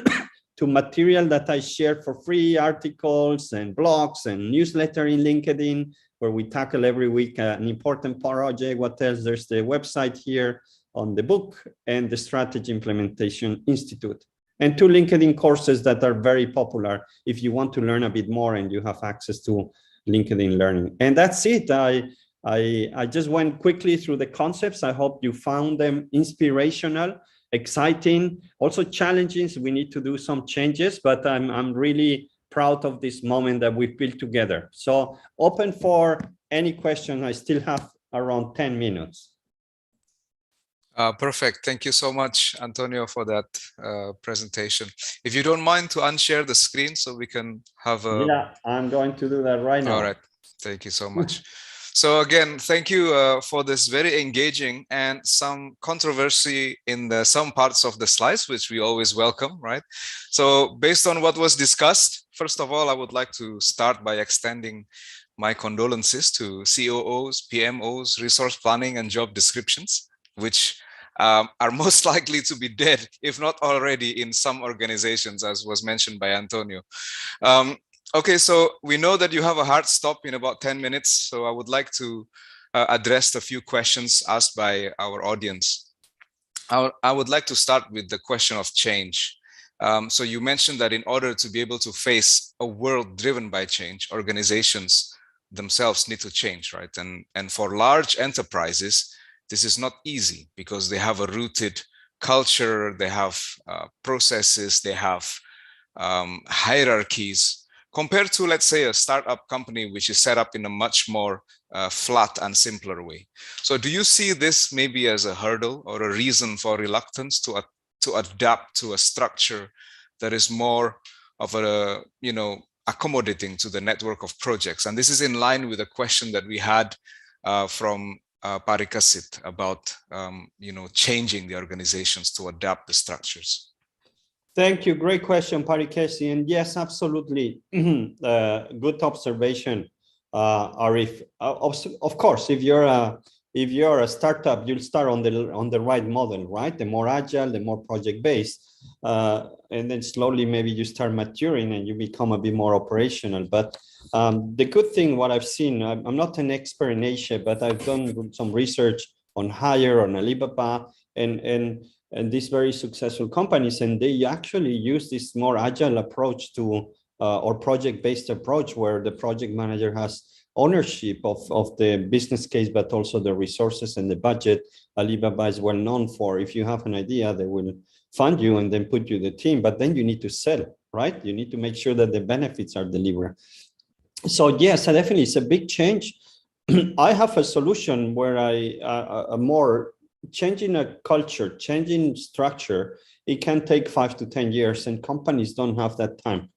Speaker 3: to material that I share for free, articles and blogs and newsletter in LinkedIn, where we tackle every week an important project. What else? There's the website here on the book and the Strategy Implementation Institute. And 2 LinkedIn courses that are very popular if you want to learn a bit more and you have access to LinkedIn Learning. And that's it. I just went quickly through the concepts. I hope you found them inspirational, exciting, also challenging. So we need to do some changes, but I'm really proud of this moment that we've built together. So open for any question. I still have around 10 minutes.
Speaker 2: Perfect. Thank you so much, Antonio, for that presentation. If you don't mind to unshare the screen so we can have a...
Speaker 3: Yeah, I'm going to do that right now.
Speaker 2: All right. Thank you so much. So again, thank you for this very engaging and some controversy in some parts of the slides, which we always welcome, right? So based on what was discussed, first of all, I would like to start by extending my condolences to COOs, PMOs, resource planning and job descriptions, which are most likely to be dead, if not already in some organizations, as was mentioned by Antonio. Okay, so we know that you have a hard stop in about 10 minutes, so I would like to address a few questions asked by our audience. I would like to start with the question of change. So you mentioned that in order to be able to face a world driven by change, organizations themselves need to change, right? And for large enterprises, this is not easy because they have a rooted culture, they have processes, they have hierarchies, compared to, let's say, a startup company, which is set up in a much more flat and simpler way. So do you see this maybe as a hurdle or a reason for reluctance to adapt to a structure that is more of a, accommodating to the network of projects? And this is in line with a question that we had from Parikasit about, changing the organizations to adapt the structures.
Speaker 3: Thank you. Great question, Parikesi. And yes, absolutely. Good observation, Arif. Of course, if you're a startup, you'll start on the right model, right? The more agile, the more project-based, and then slowly maybe you start maturing and you become a bit more operational. But the good thing, what I've seen, I'm not an expert in Asia, but I've done some research on Hire, on Alibaba, and these very successful companies, and they actually use this more agile approach to or project-based approach, where the project manager has ownership of the business case, but also the resources and the budget. Alibaba is well known for, if you have an idea, they will fund you and then put you the team, but then you need to sell, right? You need to make sure that the benefits are delivered. So yes, definitely it's a big change. I have a solution where a more changing a culture, changing structure, it can take 5 to 10 years, and companies don't have that time.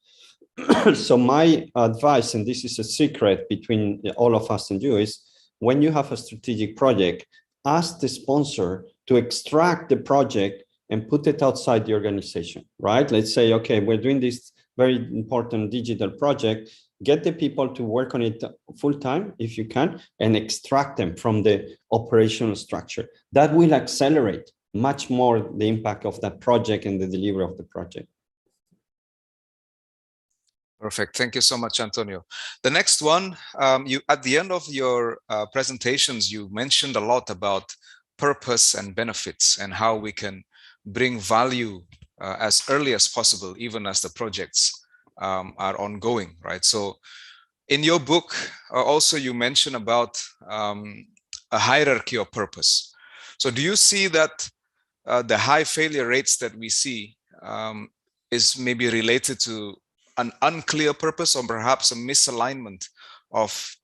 Speaker 3: So my advice, and this is a secret between all of us and you, is when you have a strategic project, ask the sponsor to extract the project and put it outside the organization, right? Let's say, okay, we're doing this very important digital project. Get the people to work on it full time, if you can, and extract them from the operational structure. That will accelerate much more the impact of that project and the delivery of the project.
Speaker 2: Perfect. Thank you so much, Antonio. The next one, you at the end of your presentations, you mentioned a lot about purpose and benefits and how we can bring value as early as possible, even as the projects are ongoing, right? So in your book, also you mention about a hierarchy of purpose. So do you see that the high failure rates that we see is maybe related to an unclear purpose, or perhaps a misalignment of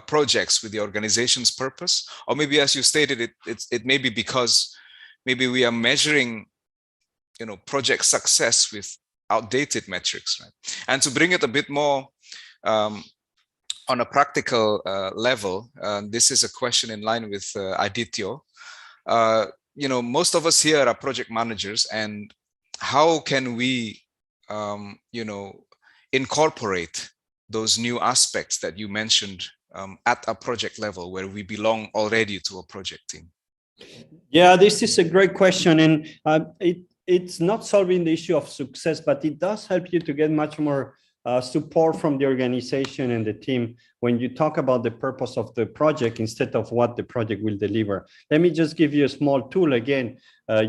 Speaker 2: projects with the organization's purpose? Or maybe, as you stated, it may be because maybe we are measuring, project success with outdated metrics, right? And to bring it a bit more on a practical level, this is a question in line with Adityo. Most of us here are project managers, and how can we incorporate those new aspects that you mentioned at a project level, where we belong already to a project team?
Speaker 3: Yeah, this is a great question, and it's not solving the issue of success, but it does help you to get much more support from the organization and the team when you talk about the purpose of the project instead of what the project will deliver. Let me just give you a small tool again.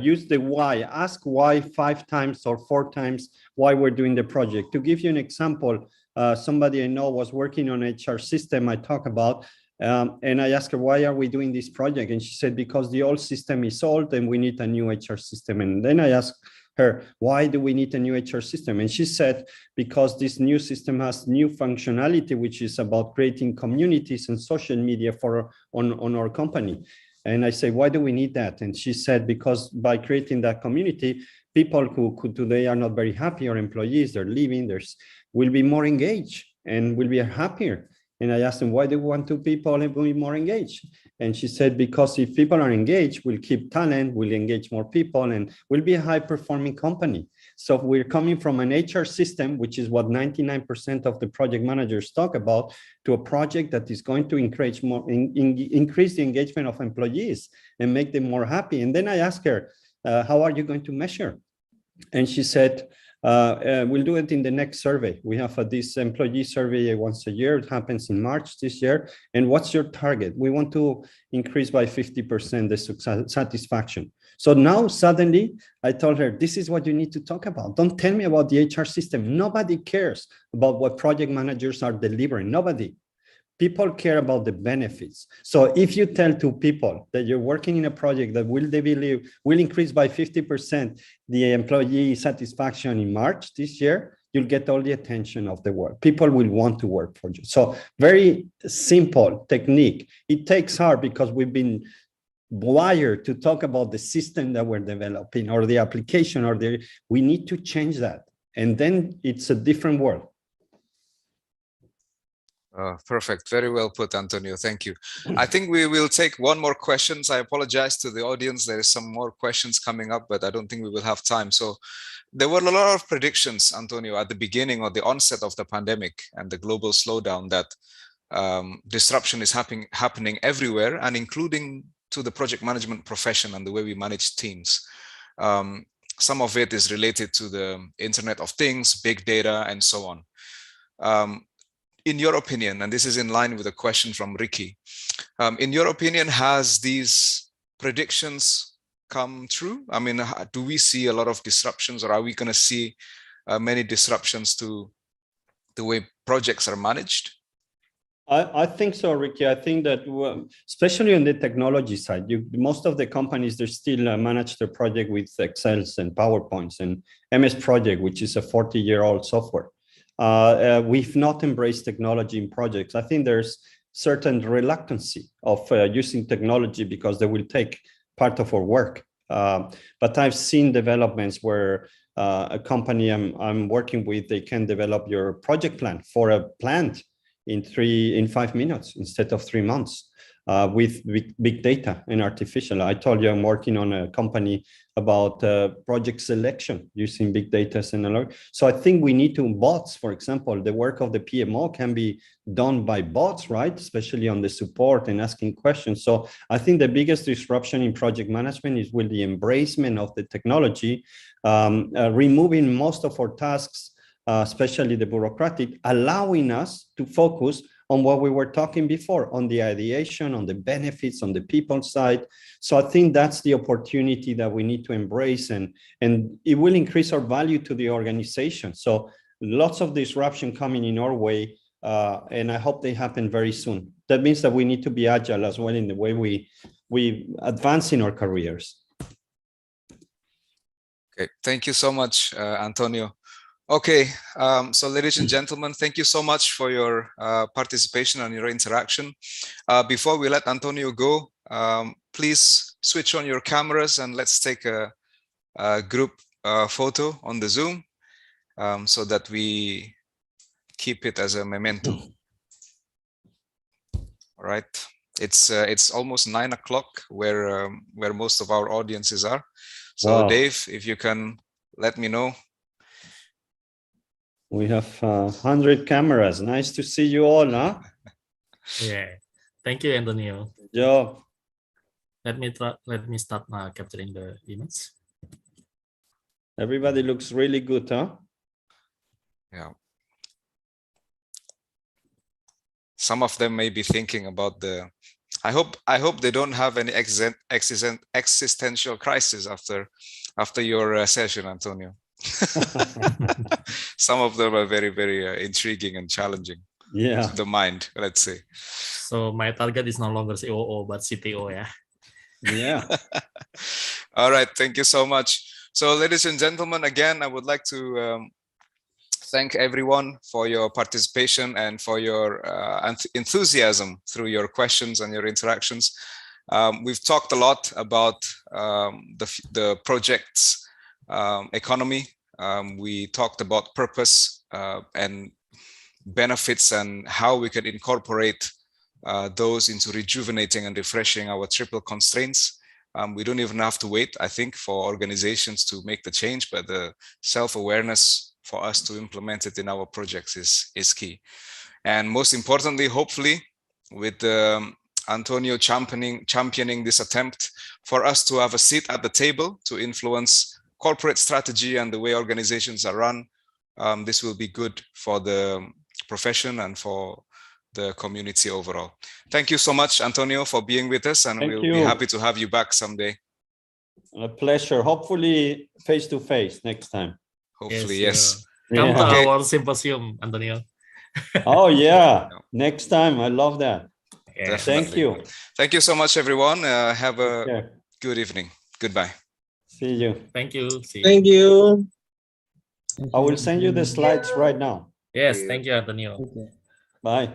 Speaker 3: Use the why. Ask why 5 times or 4 times why we're doing the project. To give you an example, somebody I know was working on HR system I talk about, and I asked her, why are we doing this project? And she said, because the old system is old and we need a new HR system. And then I asked her, why do we need a new HR system? And she said, because this new system has new functionality, which is about creating communities and social media on our company. And I say, why do we need that? And she said, because by creating that community, people who today are not very happy, or employees, they're leaving, will be more engaged and will be happier. And I asked them, why do you want 2 people and be more engaged? And she said, because if people are engaged, we'll keep talent, we'll engage more people, and we'll be a high-performing company. So we're coming from an HR system, which is what 99% of the project managers talk about, to a project that is going to increase the engagement of employees and make them more happy. And then I asked her, how are you going to measure? And she said, we'll do it in the next survey. We have this employee survey once a year. It happens in March this year. And what's your target? We want to increase by 50% the satisfaction. So now suddenly I told her, this is what you need to talk about. Don't tell me about the HR system. Nobody cares about what project managers are delivering. Nobody. People care about the benefits. So if you tell 2 people that you're working in a project that will increase by 50% the employee satisfaction in March this year, you'll get all the attention of the world. People will want to work for you. So very simple technique. It takes hard because we've been wired to talk about the system that we're developing or the application we need to change that. And then it's a different world.
Speaker 2: Perfect. Very well put, Antonio. Thank you. I think we will take one more questions. I apologize to the audience. There is some more questions coming up, but I don't think we will have time. So there were a lot of predictions, Antonio, at the beginning or the onset of the pandemic and the global slowdown that disruption is happening everywhere, and including to the project management profession and the way we manage teams. Some of it is related to the Internet of Things, big data, and so on. In your opinion, and this is in line with a question from Ricky, in your opinion, has these predictions come true? I mean, do we see a lot of disruptions, or are we going to see many disruptions to the way projects are managed?
Speaker 3: I think so, Ricky. I think that especially on the technology side, most of the companies, they still manage their project with Excels and PowerPoints and MS Project, which is a 40-year-old software. We've not embraced technology in projects. I think there's certain reluctancy of using technology because they will take part of our work. But I've seen developments where a company I'm working with, they can develop your project plan for a plant in 5 minutes instead of 3 months with big data and artificial. I told you I'm working on a company about project selection using big data and so I think we need to bots, for example, the work of the PMO can be done by bots, right? Especially on the support and asking questions. So I think the biggest disruption in project management is with the embracement of the technology, removing most of our tasks, especially the bureaucratic, allowing us to focus on what we were talking before, on the ideation, on the benefits, on the people side. So I think that's the opportunity that we need to embrace, and it will increase our value to the organization. So lots of disruption coming in our way, and I hope they happen very soon. That means that we need to be agile as well in the way we advance in our careers.
Speaker 2: Okay, thank you so much, Antonio. Okay, so ladies and gentlemen, thank you so much for your participation and your interaction. Before we let Antonio go, please switch on your cameras and let's take a group photo on the Zoom so that we keep it as a memento. All right, it's almost 9 o'clock where most of our audiences are. So wow. Dave, if you can let me know.
Speaker 3: We have 100 cameras. Nice to see you all, huh?
Speaker 1: Yeah. Thank you, Antonio.
Speaker 3: Good job.
Speaker 1: Let me start capturing the image.
Speaker 3: Everybody looks really good, huh?
Speaker 2: Yeah. Some of them may be thinking about the. I hope they don't have any existential crisis after your session, Antonio. Some of them are very, very intriguing and challenging.
Speaker 3: Yeah,
Speaker 2: to the mind, let's say.
Speaker 1: So my target is no longer COO but CTO, yeah.
Speaker 3: Yeah.
Speaker 2: All right, thank you so much. So ladies and gentlemen, again, I would like to thank everyone for your participation and for your enthusiasm through your questions and your interactions. We've talked a lot about the project's economy. We talked about purpose and benefits and how we can incorporate those into rejuvenating and refreshing our triple constraints. We don't even have to wait, I think, for organizations to make the change, but the self-awareness for us to implement it in our projects is key. And most importantly, hopefully, with Antonio championing this attempt for us to have a seat at the table to influence corporate strategy and the way organizations are run, this will be good for the profession and for the community overall. Thank you so much, Antonio, for being with us, and we'll be happy to have you back someday.
Speaker 3: A pleasure. Hopefully face to face next time.
Speaker 2: Hopefully, yes.
Speaker 1: Come to our symposium, Antonio.
Speaker 3: Oh yeah, next time. I love that.
Speaker 1: Yeah.
Speaker 3: Thank you.
Speaker 2: Thank you so much, everyone. Have a good evening. Goodbye.
Speaker 3: See you.
Speaker 1: Thank you. See you.
Speaker 4: Thank you.
Speaker 3: I will send you the slides right now.
Speaker 1: Yes, thank you, Antonio.
Speaker 4: Okay.
Speaker 3: Bye.